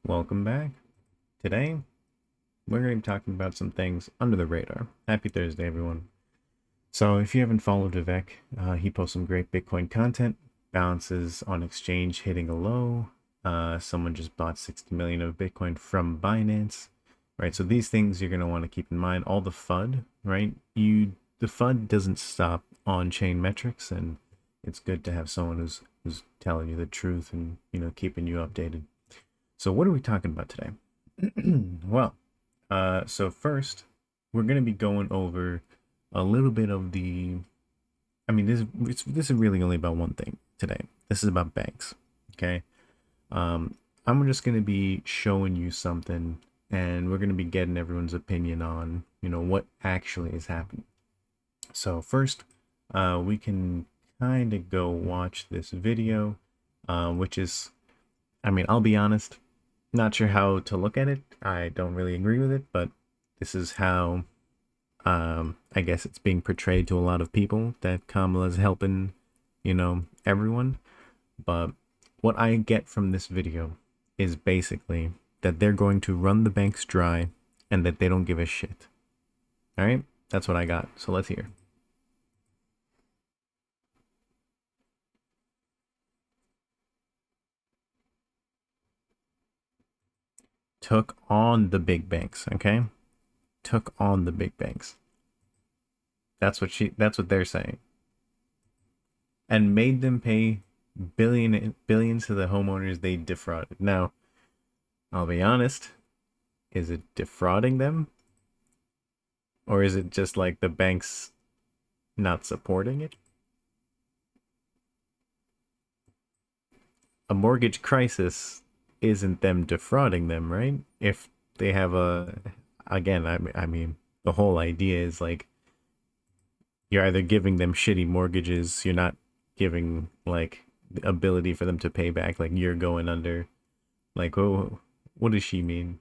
Welcome back. Today, we're going to be talking about some things under the radar. Happy Thursday, everyone. So, if you haven't followed Vivek, he posts some great Bitcoin content. Balances on exchange hitting a low. Someone just bought 60 million of Bitcoin from Binance, right? So these things you're going to want to keep in mind. All the FUD, right? The FUD doesn't stop on-chain metrics, and it's good to have someone who's telling you the truth and keeping you updated. So what are we talking about today? Well, so first, we're going to be going over a little bit of the... this is really only about one thing today. This is about banks, okay? I'm just going to be showing you something, and we're going to be getting everyone's opinion on, what actually is happening. So first, we can kind of go watch this video, which is, I'll be honest, not sure how to look at it. I don't really agree with it, but this is how I guess it's being portrayed to a lot of people, that Kamala is helping, everyone. But what I get from this video is basically that they're going to run the banks dry and that they don't give a shit. All right, that's what I got. So let's hear. Took on the big banks, okay? Took on the big banks. That's what they're saying. And made them pay billions to the homeowners they defrauded. Now, I'll be honest, is it defrauding them? Or is it just like the banks not supporting it? A mortgage crisis isn't them defrauding them, right? If they have the whole idea is like, you're either giving them shitty mortgages, you're not giving like the ability for them to pay back, like you're going under. Like, oh, what does she mean?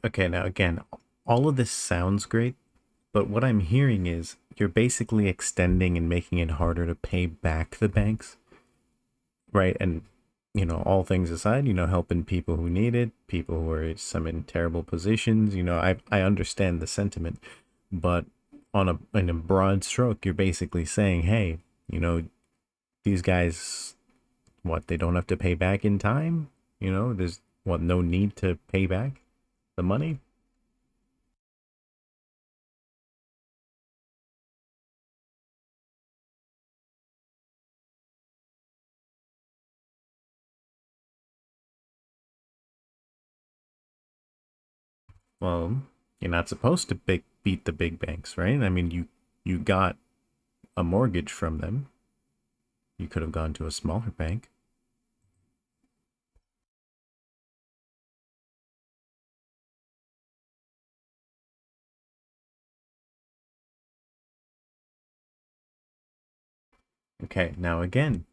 Okay, now again, all of this sounds great, but what I'm hearing is you're basically extending and making it harder to pay back the banks, right? And all things aside, helping people who need it, people who are some in terrible positions. I understand the sentiment, but in a broad stroke, you're basically saying, hey, these guys, what, they don't have to pay back in time? There's no need to pay back the money. Well, you're not supposed to beat the big banks, right? You got a mortgage from them. You could have gone to a smaller bank. Okay, now again,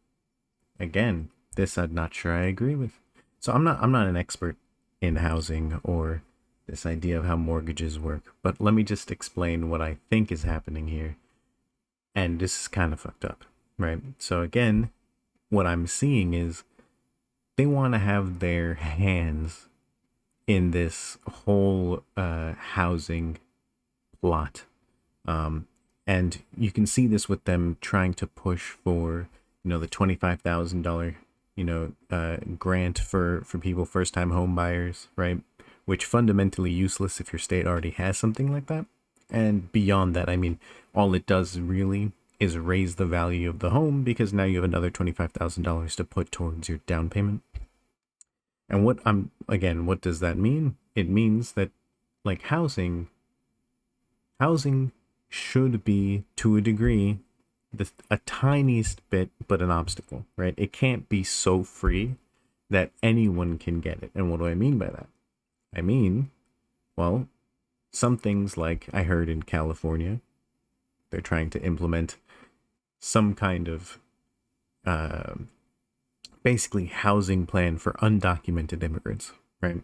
this I'm not sure I agree with. So I'm not an expert in housing or this idea of how mortgages work, but let me just explain what I think is happening here. And this is kind of fucked up, right? So again, what I'm seeing is they want to have their hands in this whole housing plot. And you can see this with them trying to push for, the $25,000, grant for people, first time home buyers, right? Which fundamentally useless if your state already has something like that. And beyond that, all it does really is raise the value of the home because now you have another $25,000 to put towards your down payment. And what does that mean? It means that like housing should be, to a degree, a tiniest bit, but an obstacle, right? It can't be so free that anyone can get it. And what do I mean by that? I mean, well, some things like I heard in California, they're trying to implement some kind of uh, basically housing plan for undocumented immigrants, right?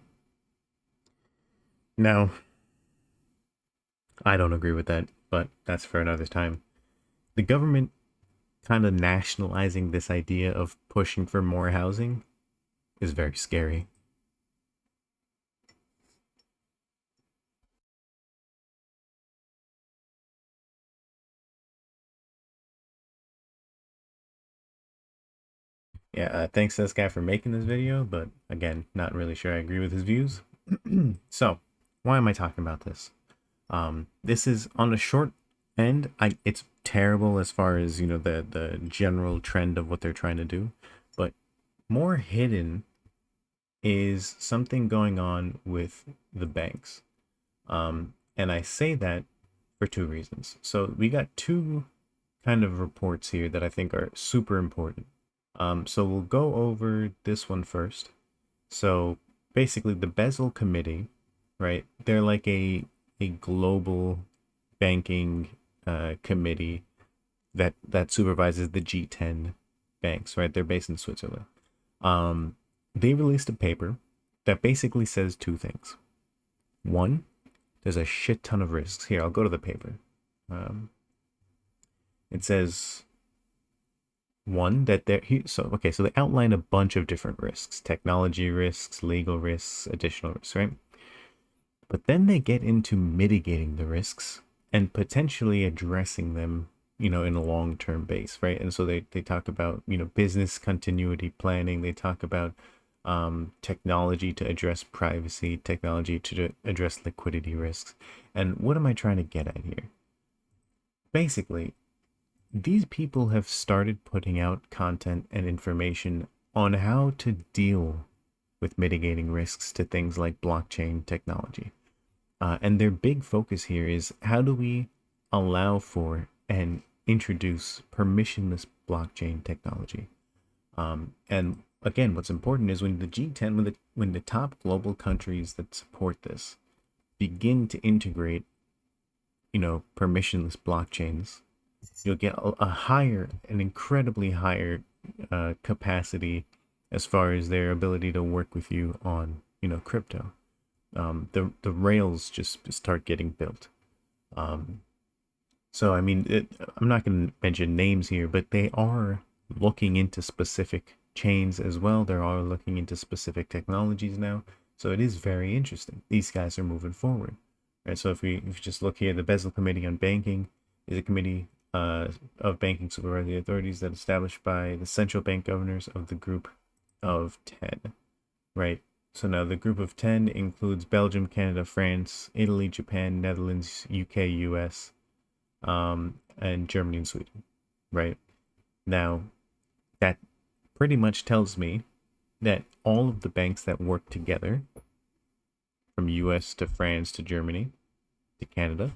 Now, I don't agree with that, but that's for another time. The government kind of nationalizing this idea of pushing for more housing is very scary. Yeah, thanks to this guy for making this video, but again, not really sure I agree with his views. So, why am I talking about this? This is on the short end. It's terrible as far as the general trend of what they're trying to do, but more hidden is something going on with the banks. And I say that for two reasons. So we got two kind of reports here that I think are super important. So we'll go over this one first. So basically, the Basel Committee, right? They're like a global banking committee that supervises the G10 banks, right? They're based in Switzerland. They released a paper that basically says two things. One, there's a shit ton of risks. Here, I'll go to the paper. It says one that so they outline a bunch of different risks: technology risks, legal risks, additional risks, right? But then they get into mitigating the risks and potentially addressing them, in a long-term base, right? And so they talk about, business continuity planning. They talk about technology to address privacy, technology to address liquidity risks. And what am I trying to get at here? Basically, these people have started putting out content and information on how to deal with mitigating risks to things like blockchain technology. And their big focus here is how do we allow for and introduce permissionless blockchain technology. And again, what's important is when the G10, when the top global countries that support this begin to integrate, permissionless blockchains, you'll get an incredibly higher capacity as far as their ability to work with you on, crypto. The rails just start getting built. So I mean, I'm not going to mention names here, but they are looking into specific chains as well. They are looking into specific technologies now. So it is very interesting. These guys are moving forward, right? So if you just look here, the Basel Committee on Banking is a committee of banking supervisory authorities that established by the central bank governors of the Group of 10, right? So now the Group of 10 includes Belgium, Canada, France, Italy, Japan, Netherlands, UK, US, and Germany and Sweden, right? Now, that pretty much tells me that all of the banks that work together, from US to France to Germany to Canada,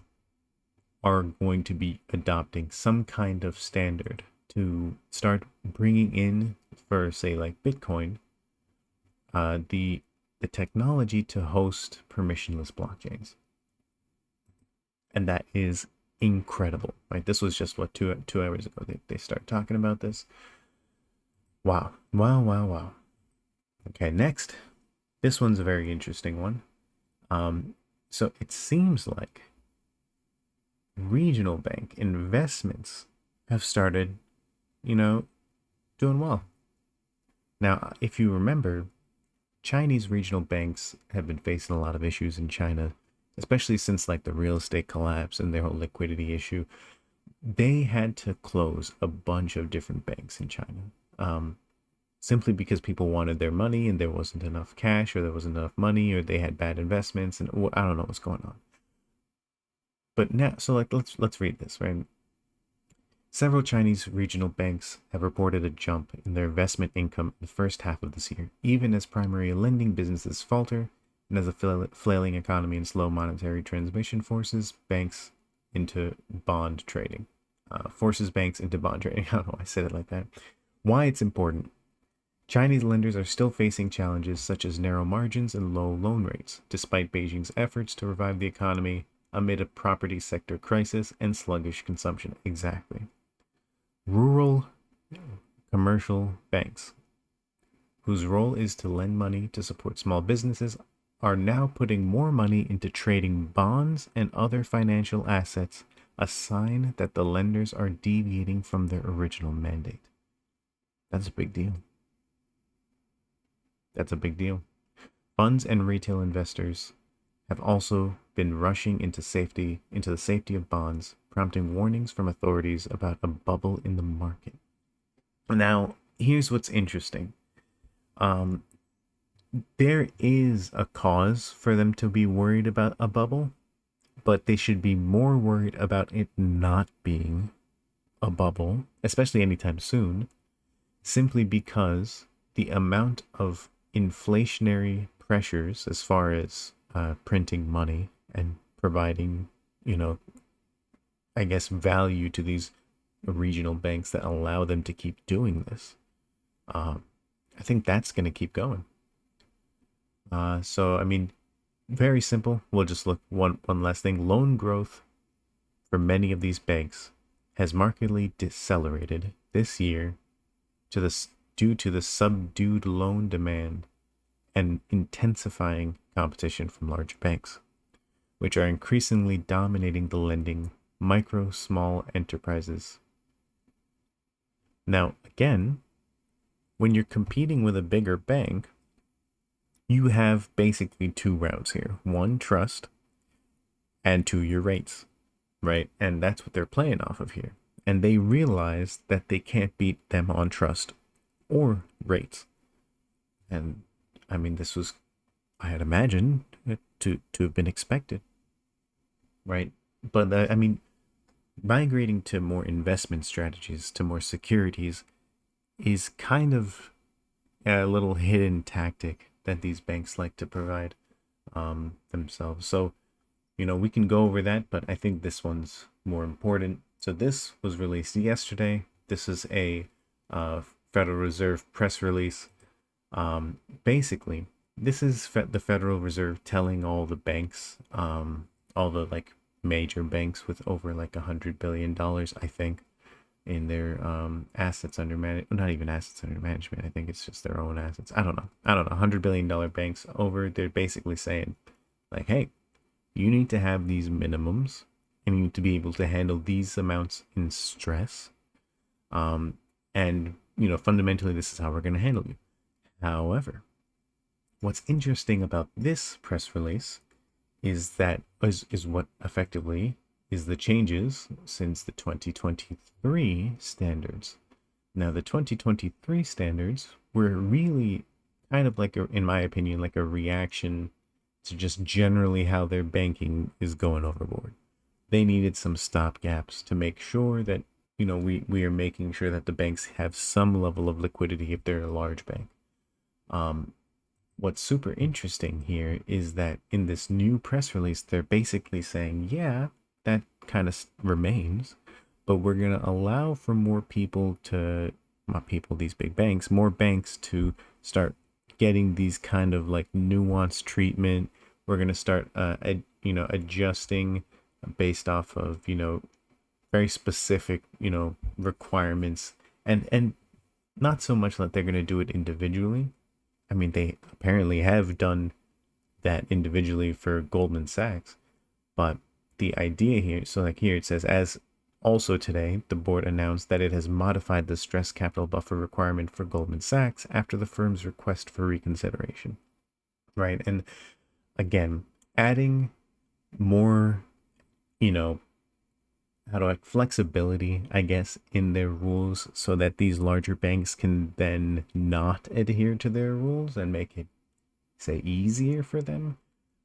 are going to be adopting some kind of standard to start bringing in, for say like Bitcoin, the technology to host permissionless blockchains. And that is incredible, right? This was just what, two hours ago they start talking about this. Wow. Okay, next, this one's a very interesting one. So it seems like regional bank investments have started, doing well. Now, if you remember, Chinese regional banks have been facing a lot of issues in China, especially since like the real estate collapse and their whole liquidity issue. They had to close a bunch of different banks in China, simply because people wanted their money and there wasn't enough cash, or there wasn't enough money, or they had bad investments, and I don't know what's going on. But now, so like let's read this, right? Several Chinese regional banks have reported a jump in their investment income in the first half of this year, even as primary lending businesses falter and as a flailing economy and slow monetary transmission forces banks into bond trading. Forces banks into bond trading. I don't know why I said it like that. Why it's important. Chinese lenders are still facing challenges such as narrow margins and low loan rates, despite Beijing's efforts to revive the economy amid a property sector crisis and sluggish consumption. Exactly. Rural commercial banks, whose role is to lend money to support small businesses, are now putting more money into trading bonds and other financial assets, a sign that the lenders are deviating from their original mandate. That's a big deal. That's a big deal. Funds and retail investors have also been rushing into the safety of bonds, prompting warnings from authorities about a bubble in the market. Now, here's what's interesting. There is a cause for them to be worried about a bubble, but they should be more worried about it not being a bubble, especially anytime soon, simply because the amount of inflationary pressures as far as printing money and providing, I guess, value to these regional banks that allow them to keep doing this. I think that's going to keep going. So, I mean, very simple. We'll just look one last thing. Loan growth for many of these banks has markedly decelerated this year due to the subdued loan demand and intensifying competition from large banks, which are increasingly dominating the lending small enterprises. Now, again, when you're competing with a bigger bank, you have basically two routes here. One, trust, and two, your rates, right? And that's what they're playing off of here. And they realize that they can't beat them on trust or rates. And I mean, this was, I had imagined it to have been expected, right? But I mean, migrating to more investment strategies, to more securities, is kind of a little hidden tactic that these banks like to provide themselves. So, we can go over that, but I think this one's more important. So this was released yesterday. This is a Federal Reserve press release. Basically, this is the Federal Reserve telling all the banks, all the major banks with over $100 billion, I think, in their assets under management. Not even assets under management. I think it's just their own assets. I don't know. $100 billion banks over. They're basically saying, hey, you need to have these minimums, and you need to be able to handle these amounts in stress. And fundamentally, this is how we're going to handle you. However, what's interesting about this press release is what effectively is the changes since the 2023 standards. Now, the 2023 standards were really kind of in my opinion, a reaction to just generally how their banking is going overboard. They needed some stopgaps to make sure that, we are making sure that the banks have some level of liquidity if they're a large bank. What's super interesting here is that in this new press release, they're basically saying, yeah, that kind of remains, but we're going to allow for more people these big banks, more banks to start getting these kind of nuanced treatment. We're going to start, adjusting based off of, very specific, requirements, and not so much that they're going to do it individually. I mean, they apparently have done that individually for Goldman Sachs, but the idea here, so here it says, as also today, the board announced that it has modified the stress capital buffer requirement for Goldman Sachs after the firm's request for reconsideration, right? And again, adding more, flexibility, I guess, in their rules so that these larger banks can then not adhere to their rules and make it, say, easier for them.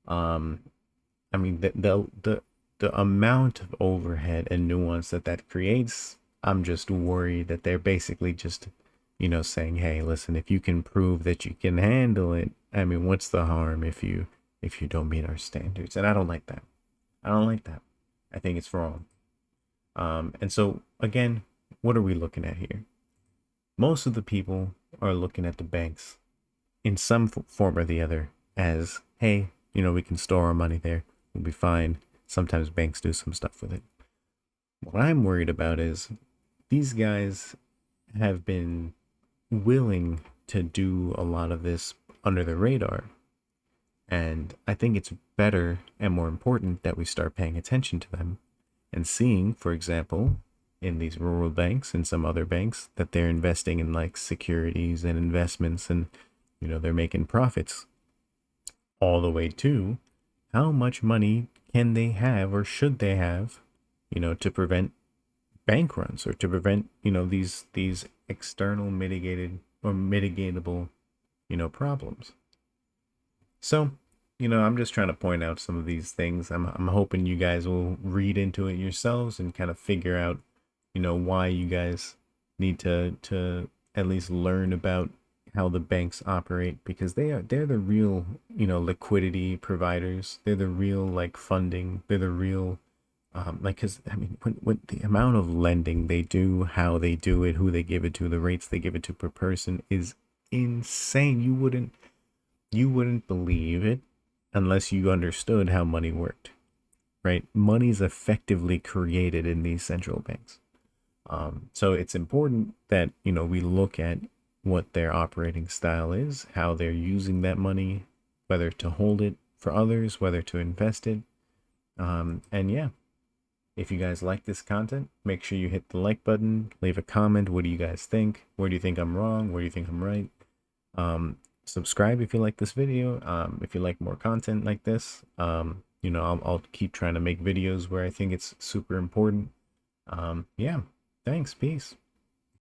I mean, the amount of overhead and nuance that creates, I'm just worried that they're basically just, saying, hey, listen, if you can prove that you can handle it, I mean, what's the harm if you don't meet our standards? And I don't like that. I don't like that. I think it's wrong. And so again, what are we looking at here? Most of the people are looking at the banks in some form or the other as, hey, we can store our money there. We'll be fine. Sometimes banks do some stuff with it. What I'm worried about is these guys have been willing to do a lot of this under the radar. And I think it's better and more important that we start paying attention to them and seeing, for example, in these rural banks and some other banks, that they're investing in like securities and investments, and they're making profits, all the way to how much money can they have or should they have, to prevent bank runs or to prevent, these external mitigated or mitigatable, problems. So, I'm just trying to point out some of these things. I'm hoping you guys will read into it yourselves and kind of figure out, why you guys need to at least learn about how the banks operate, because they're the real, liquidity providers. They're the real like funding. They're the real like, because I mean, when the amount of lending they do, how they do it, who they give it to, the rates they give it to per person is insane. You wouldn't believe it unless you understood how money worked, right? Money's effectively created in these central banks. So it's important that, we look at what their operating style is, how they're using that money, whether to hold it for others, whether to invest it. And yeah, if you guys like this content, make sure you hit the like button, leave a comment. What do you guys think? Where do you think I'm wrong? Where do you think I'm right? Subscribe if you like this video. If you like more content like this, I'll keep trying to make videos where I think it's super important. Yeah, thanks. Peace.